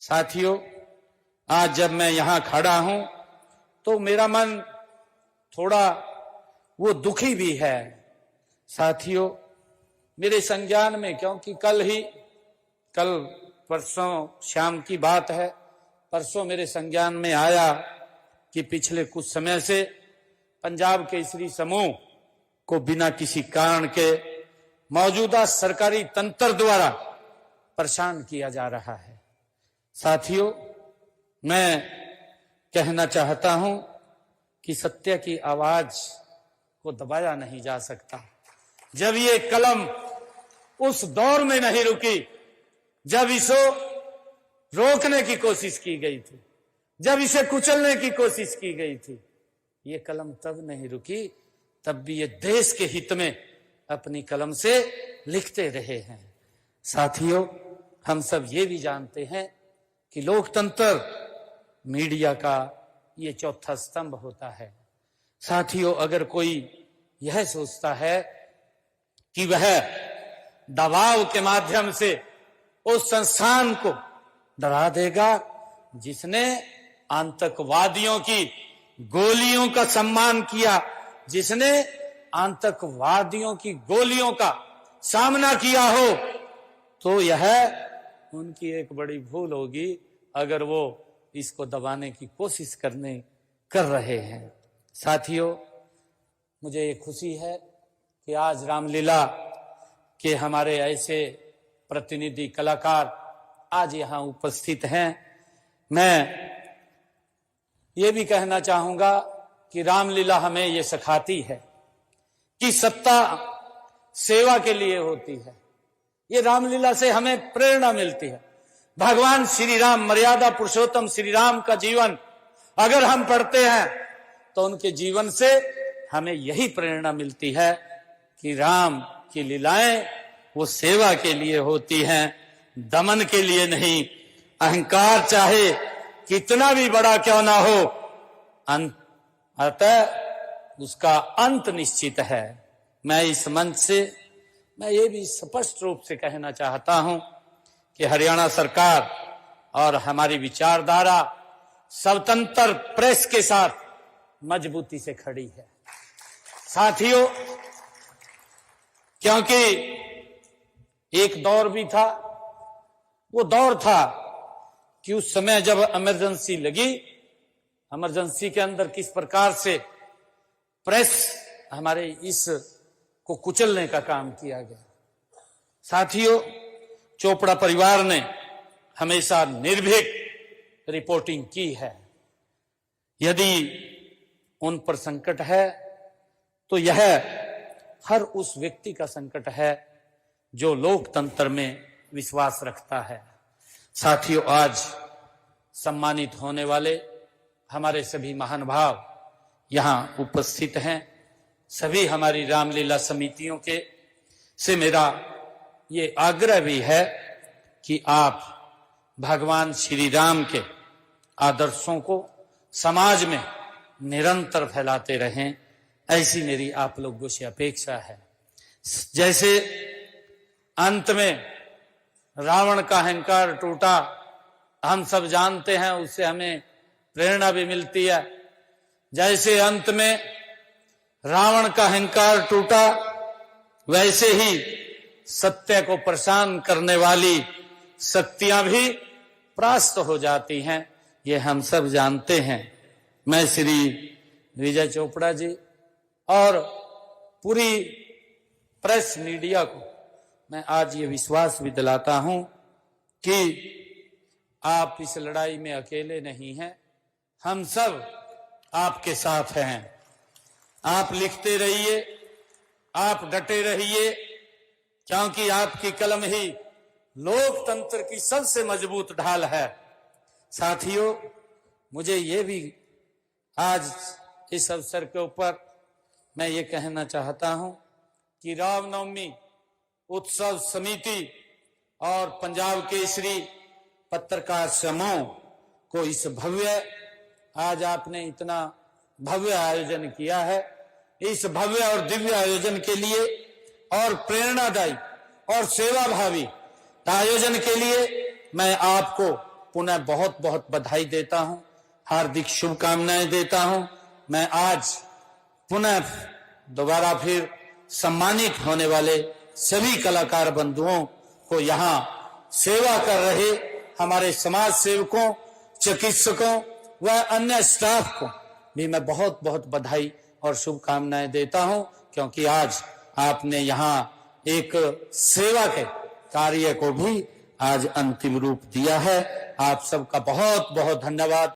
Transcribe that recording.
साथियों, आज जब मैं यहां खड़ा हूं तो मेरा मन थोड़ा वो दुखी भी है। साथियों, मेरे संज्ञान में, क्योंकि कल परसों शाम की बात है, परसों मेरे संज्ञान में आया कि पिछले कुछ समय से पंजाब केसरी समूह को बिना किसी कारण के मौजूदा सरकारी तंत्र द्वारा परेशान किया जा रहा है। साथियों, मैं कहना चाहता हूं कि सत्य की आवाज को दबाया नहीं जा सकता। जब ये कलम उस दौर में नहीं रुकी जब इसे रोकने की कोशिश की गई थी, जब इसे कुचलने की कोशिश की गई थी, ये कलम तब नहीं रुकी, तब भी ये देश के हित में अपनी कलम से लिखते रहे हैं। साथियों, हम सब ये भी जानते हैं कि लोकतंत्र मीडिया का ये चौथा स्तंभ होता है। साथियों, अगर कोई यह सोचता है कि वह दबाव के माध्यम से उस संस्थान को डरा देगा जिसने आतंकवादियों की गोलियों का सम्मान किया, जिसने आतंकवादियों की गोलियों का सामना किया हो, तो यह उनकी एक बड़ी भूल होगी अगर वो इसको दबाने की कोशिश कर रहे हैं। साथियों, मुझे ये खुशी है कि आज रामलीला के हमारे ऐसे प्रतिनिधि कलाकार आज यहाँ उपस्थित हैं। मैं ये भी कहना चाहूंगा कि रामलीला हमें ये सिखाती है कि सत्ता सेवा के लिए होती है। ये रामलीला से हमें प्रेरणा मिलती है। भगवान श्री राम, मर्यादा पुरुषोत्तम श्री राम का जीवन अगर हम पढ़ते हैं तो उनके जीवन से हमें यही प्रेरणा मिलती है कि राम की लीलाएं वो सेवा के लिए होती हैं, दमन के लिए नहीं। अहंकार चाहे कितना भी बड़ा क्यों ना हो, अतः उसका अंत निश्चित है। मैं इस मंच से मैं ये भी स्पष्ट रूप से कहना चाहता हूं कि हरियाणा सरकार और हमारी विचारधारा स्वतंत्र प्रेस के साथ मजबूती से खड़ी है। साथियों, क्योंकि एक दौर भी था, वो दौर था कि उस समय जब इमरजेंसी लगी, इमरजेंसी के अंदर किस प्रकार से प्रेस हमारे इस को कुचलने का काम किया गया। साथियों, चोपड़ा परिवार ने हमेशा निर्भीक रिपोर्टिंग की है। यदि उन पर संकट है तो यह हर उस व्यक्ति का संकट है जो लोकतंत्र में विश्वास रखता है। साथियों, आज सम्मानित होने वाले हमारे सभी महानुभाव यहां उपस्थित हैं। सभी हमारी रामलीला समितियों के से मेरा ये आग्रह भी है कि आप भगवान श्री राम के आदर्शों को समाज में निरंतर फैलाते रहें, ऐसी मेरी आप लोगों से अपेक्षा है। जैसे अंत में रावण का अहंकार टूटा, हम सब जानते हैं, उससे हमें प्रेरणा भी मिलती है। जैसे अंत में रावण का अहंकार टूटा, वैसे ही सत्य को परेशान करने वाली शक्तियां भी परास्त हो जाती हैं, ये हम सब जानते हैं। मैं श्री विजय चोपड़ा जी और पूरी प्रेस मीडिया को मैं आज ये विश्वास भी दिलाता हूं कि आप इस लड़ाई में अकेले नहीं हैं, हम सब आपके साथ हैं। आप लिखते रहिए, आप डटे रहिए, क्योंकि आपकी कलम ही लोकतंत्र की सबसे मजबूत ढाल है। साथियों, मुझे ये भी आज इस अवसर के ऊपर मैं ये कहना चाहता हूं कि रामनवमी उत्सव समिति और पंजाब केसरी पत्रकार समूह को इस भव्य, आज आपने इतना भव्य आयोजन किया है, इस भव्य और दिव्य आयोजन के लिए और प्रेरणादायी और सेवाभावी आयोजन के लिए मैं आपको पुनः बहुत बहुत बधाई देता हूं, हार्दिक शुभकामनाएं देता हूं। मैं आज पुनः दोबारा फिर सम्मानित होने वाले सभी कलाकार बंधुओं को, यहाँ सेवा कर रहे हमारे समाज सेवकों, चिकित्सकों व अन्य स्टाफ को भी मैं बहुत बहुत बधाई और शुभकामनाएं देता हूं, क्योंकि आज आपने यहाँ एक सेवा के कार्य को भी आज अंतिम रूप दिया है। आप सबका बहुत बहुत धन्यवाद।